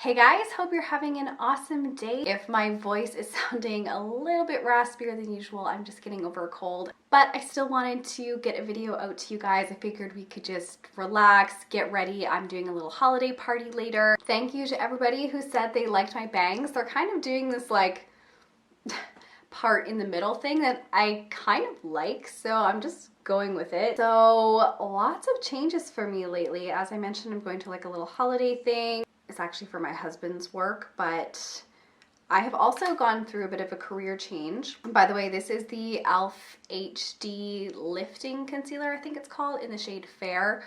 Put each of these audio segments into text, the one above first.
Hey guys, hope you're having an awesome day. If my voice is sounding a little bit raspier than usual, I'm just getting over a cold. But I still wanted to get a video out to you guys. I figured we could just relax, get ready. I'm doing a little holiday party later. Thank you to everybody who said they liked my bangs. They're kind of doing this like part in the middle thing that I kind of like, so I'm just going with it. So lots of changes for me lately. As I mentioned, I'm going to like a little holiday thing. It's actually for my husband's work, but I have also gone through a bit of a career change. By the way, this is the e.l.f. HD Lifting Concealer, I think it's called, in the shade Fair,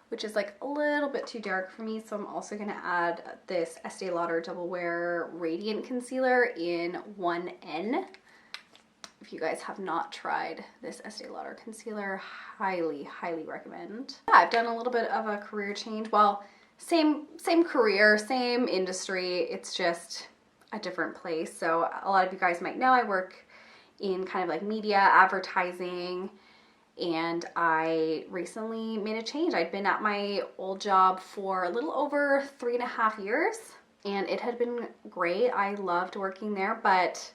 which is like a little bit too dark for me. So I'm also gonna add this Estee Lauder Double Wear Radiant Concealer in 1N. If you guys have not tried this Estee Lauder concealer, highly, highly recommend. Yeah, I've done a little bit of a career change. Well, same career, same industry, it's just a different place. So a lot of you guys might know I work in kind of like media, advertising, and I recently made a change. I'd been at my old job for a little over 3.5 years, and it had been great. I loved working there, but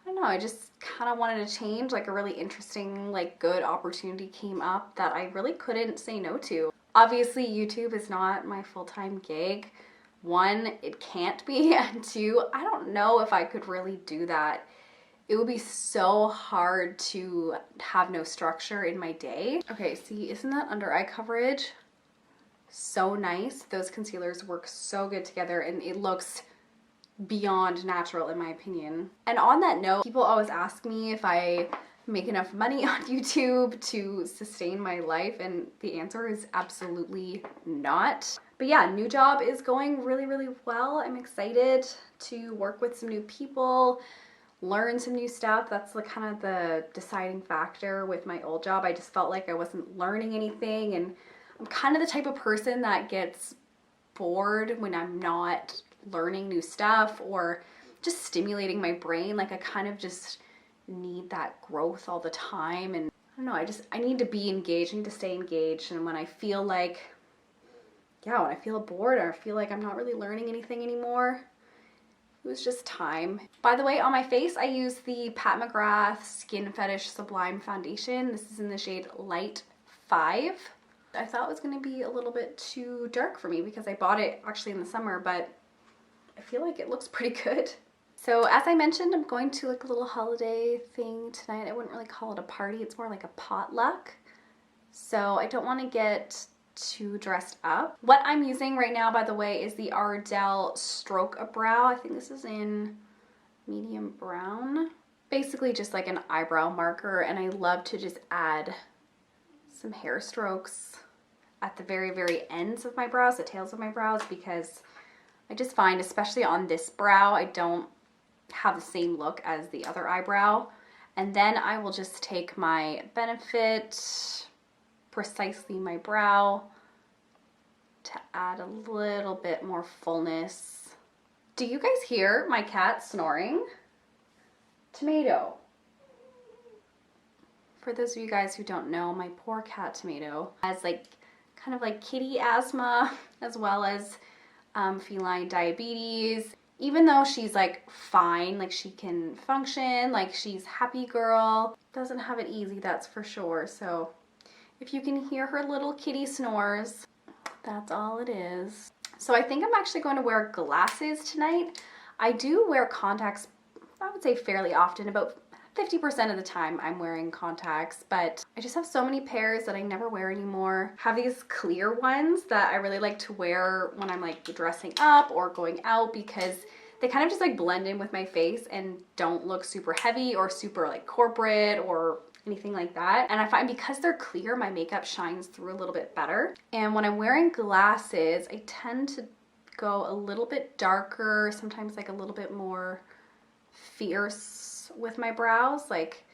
I don't know, I just kind of wanted to change. Like a really interesting, like good opportunity came up that I really couldn't say no to. Obviously, YouTube is not my full-time gig. One, it can't be, and two, I don't know if I could really do that. It would be so hard to have no structure in my day. Okay, see, isn't that under eye coverage so nice? Those concealers work so good together, and it looks beyond natural in my opinion. And on that note, people always ask me if I make enough money on YouTube to sustain my life, and the answer is absolutely not. But yeah, new job is going really, really well. I'm excited to work with some new people, learn some new stuff. That's the kind of the deciding factor with my old job. I just felt like I wasn't learning anything, and I'm kind of the type of person that gets bored when I'm not learning new stuff or just stimulating my brain. Like I kind of just need that growth all the time, and I don't know, I need to be engaged, I need to stay engaged. And when I feel like, yeah, when I feel bored or I feel like I'm not really learning anything anymore, it was just time. By the way, on my face I use the mcgrath Skin Fetish Sublime Foundation. This is in the shade Light 5. I thought it was going to be a little bit too dark for me because I bought it actually in the summer, but I feel like it looks pretty good. So as I mentioned, I'm going to like a little holiday thing tonight. I wouldn't really call it a party. It's more like a potluck. So I don't want to get too dressed up. What I'm using right now, by the way, is the Ardell Stroke a Brow. I think this is in medium brown. Basically just like an eyebrow marker, and I love to just add some hair strokes at the very, very ends of my brows, the tails of my brows, because I just find, especially on this brow, I don't have the same look as the other eyebrow. And then I will just take my Benefit Precisely My Brow to add a little bit more fullness. Do you guys hear my cat snoring? Tomato. For those of you guys who don't know, my poor cat Tomato has like kind of like kitty asthma as well as feline diabetes. Even though she's like fine, like she can function, like she's happy girl, doesn't have it easy, that's for sure. So if you can hear her little kitty snores, that's all it is. So I think I'm actually going to wear glasses tonight. I do wear contacts, I would say fairly often. About 50% of the time I'm wearing contacts, but I just have so many pairs that I never wear anymore. I have these clear ones that I really like to wear when I'm like dressing up or going out, because they kind of just like blend in with my face and don't look super heavy or super like corporate or anything like that. And I find because they're clear, my makeup shines through a little bit better. And when I'm wearing glasses, I tend to go a little bit darker, sometimes like a little bit more fierce with my brows. Like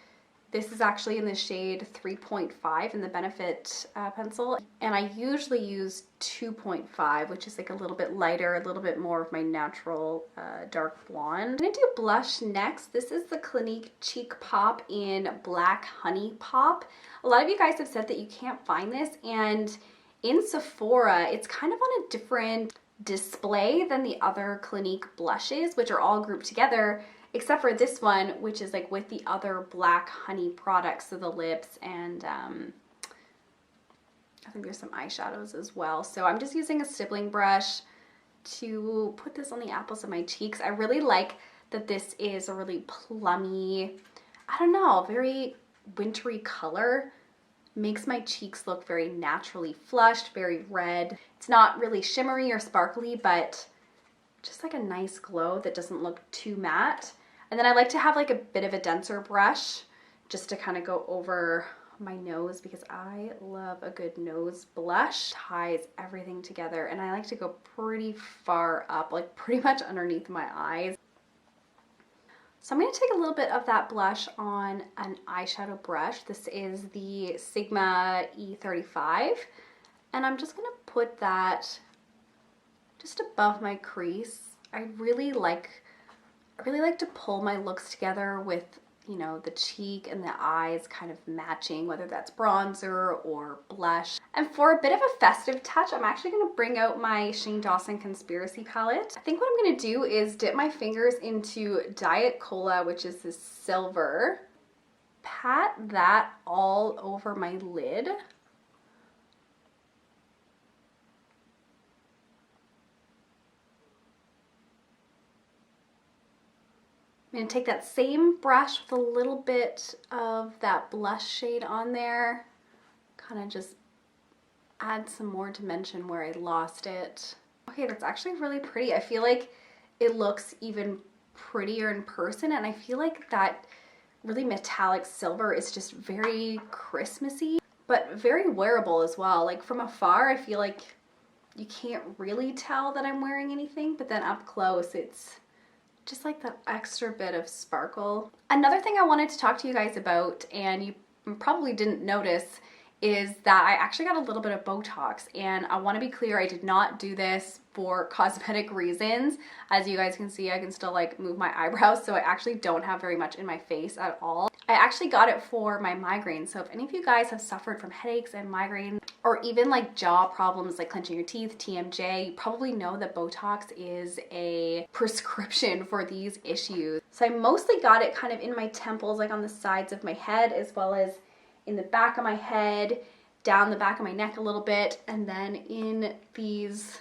this is actually in the shade 3.5 in the Benefit pencil, and I usually use 2.5, which is like a little bit lighter, a little bit more of my natural dark blonde. I'm gonna do blush next. This is the Clinique Cheek Pop in Black Honey Pop. A lot of you guys have said that you can't find this, and in Sephora it's kind of on a different display than the other Clinique blushes, which are all grouped together, except for this one, which is like with the other black honey products, so the lips and I think there's some eyeshadows as well. So I'm just using a stippling brush to put this on the apples of my cheeks. I really like that this is a really plummy, I don't know, very wintry color. Makes my cheeks look very naturally flushed, very red. It's not really shimmery or sparkly, but just like a nice glow that doesn't look too matte. And then I like to have like a bit of a denser brush just to kind of go over my nose, because I love a good nose blush. Ties everything together, and I like to go pretty far up, like pretty much underneath my eyes. So I'm going to take a little bit of that blush on an eyeshadow brush. This is the Sigma E35, and I'm just going to put that just above my crease. I really like to pull my looks together with, you know, the cheek and the eyes kind of matching, whether that's bronzer or blush. And for a bit of a festive touch, I'm actually going to bring out my Shane Dawson Conspiracy palette. I think what I'm going to do is dip my fingers into Diet Cola, which is this silver. Pat that all over my lid. I'm going to take that same brush with a little bit of that blush shade on there, kind of just add some more dimension where I lost it. Okay, that's actually really pretty. I feel like it looks even prettier in person, and I feel like that really metallic silver is just very Christmassy, but very wearable as well. Like from afar, I feel like you can't really tell that I'm wearing anything, but then up close, it's just like that extra bit of sparkle. Another thing I wanted to talk to you guys about, and you probably didn't notice, is that I actually got a little bit of Botox, and I want to be clear, I did not do this for cosmetic reasons. As you guys can see, I can still like move my eyebrows, so I actually don't have very much in my face at all. I actually got it for my migraines, so if any of you guys have suffered from headaches and migraines, or even like jaw problems like clenching your teeth, TMJ, you probably know that Botox is a prescription for these issues. So I mostly got it kind of in my temples, like on the sides of my head, as well as in the back of my head, down the back of my neck a little bit, and then in these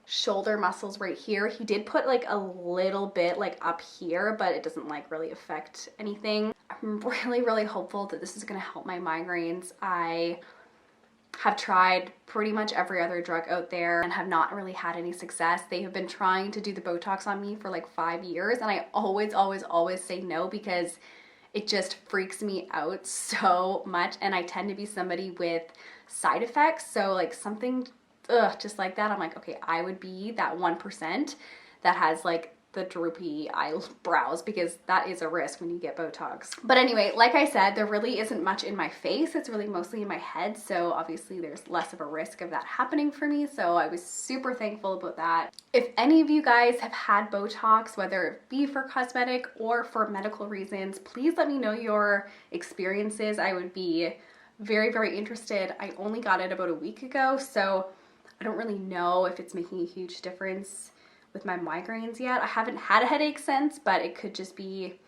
shoulder muscles right here. He did put like a little bit like up here, but it doesn't like really affect anything. I'm really hopeful that this is going to help my migraines. I have tried pretty much every other drug out there and have not really had any success. They have been trying to do the Botox on me for like 5 years, and I always say no, because it just freaks me out so much, and I tend to be somebody with side effects. So like something just like that, I'm like, okay, I would be that 1% that has like the droopy eyebrows, because that is a risk when you get Botox. But anyway, like I said, there really isn't much in my face. It's really mostly in my head, so obviously there's less of a risk of that happening for me, so I was super thankful about that. If any of you guys have had Botox, whether it be for cosmetic or for medical reasons, please let me know your experiences. I would be very interested. I only got it about a week ago, so I don't really know if it's making a huge difference with my migraines yet. I haven't had a headache since, but it could just be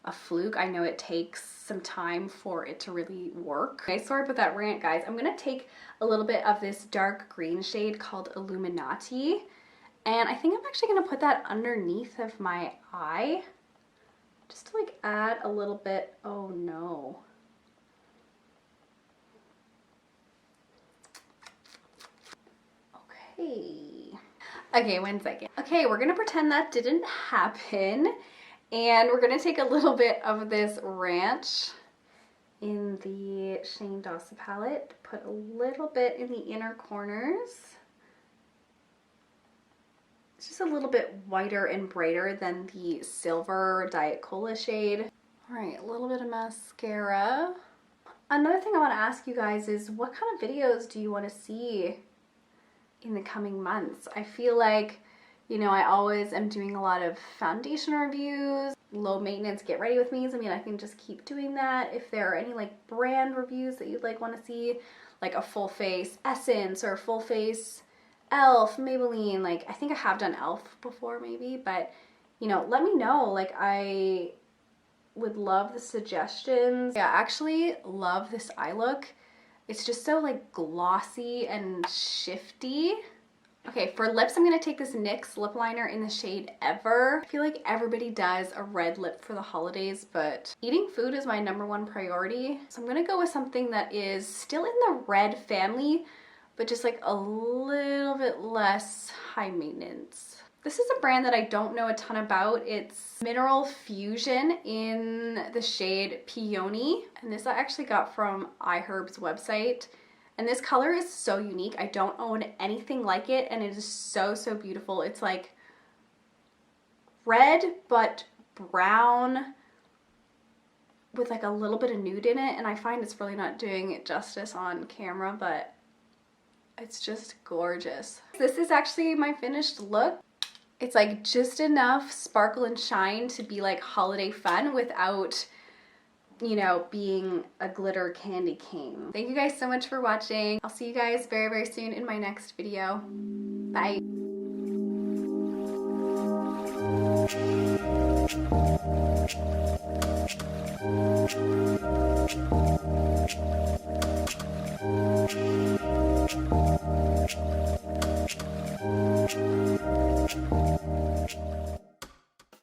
a fluke. I know it takes some time for it to really work. Okay, sorry about that rant, guys. I'm gonna take a little bit of this dark green shade called Illuminati, and I think I'm actually gonna put that underneath of my eye, just to like add a little bit. Oh no. Okay, 1 second. Okay, we're gonna pretend that didn't happen, and we're gonna take a little bit of this ranch in the Shane Dawson palette, put a little bit in the inner corners. It's just a little bit whiter and brighter than the silver Diet Cola shade. All right, a little bit of mascara. Another thing I want to ask you guys is, what kind of videos do you want to see in the coming months? I feel like, you know, I always am doing a lot of foundation reviews, low maintenance get ready with me's. I mean, I can just keep doing that. If there are any like brand reviews that you'd like want to see, like a full face essence or a full face Elf, Maybelline, like I think I have done Elf before maybe, but you know, let me know. Like I would love the suggestions. Yeah, I actually love this eye look. It's just so like glossy and shifty. Okay, for lips, I'm gonna take this NYX lip liner in the shade Ever. I feel like everybody does a red lip for the holidays, but eating food is my #1 priority. So I'm gonna go with something that is still in the red family, but just like a little bit less high maintenance. This is a brand that I don't know a ton about. It's Mineral Fusion in the shade Peony. And this I actually got from iHerb's website. And this color is so unique. I don't own anything like it, and it is so, so beautiful. It's like red, but brown with like a little bit of nude in it. And I find it's really not doing it justice on camera, but it's just gorgeous. This is actually my finished look. It's like just enough sparkle and shine to be like holiday fun without, you know, being a glitter candy cane. Thank you guys so much for watching. I'll see you guys very, very soon in my next video. Bye.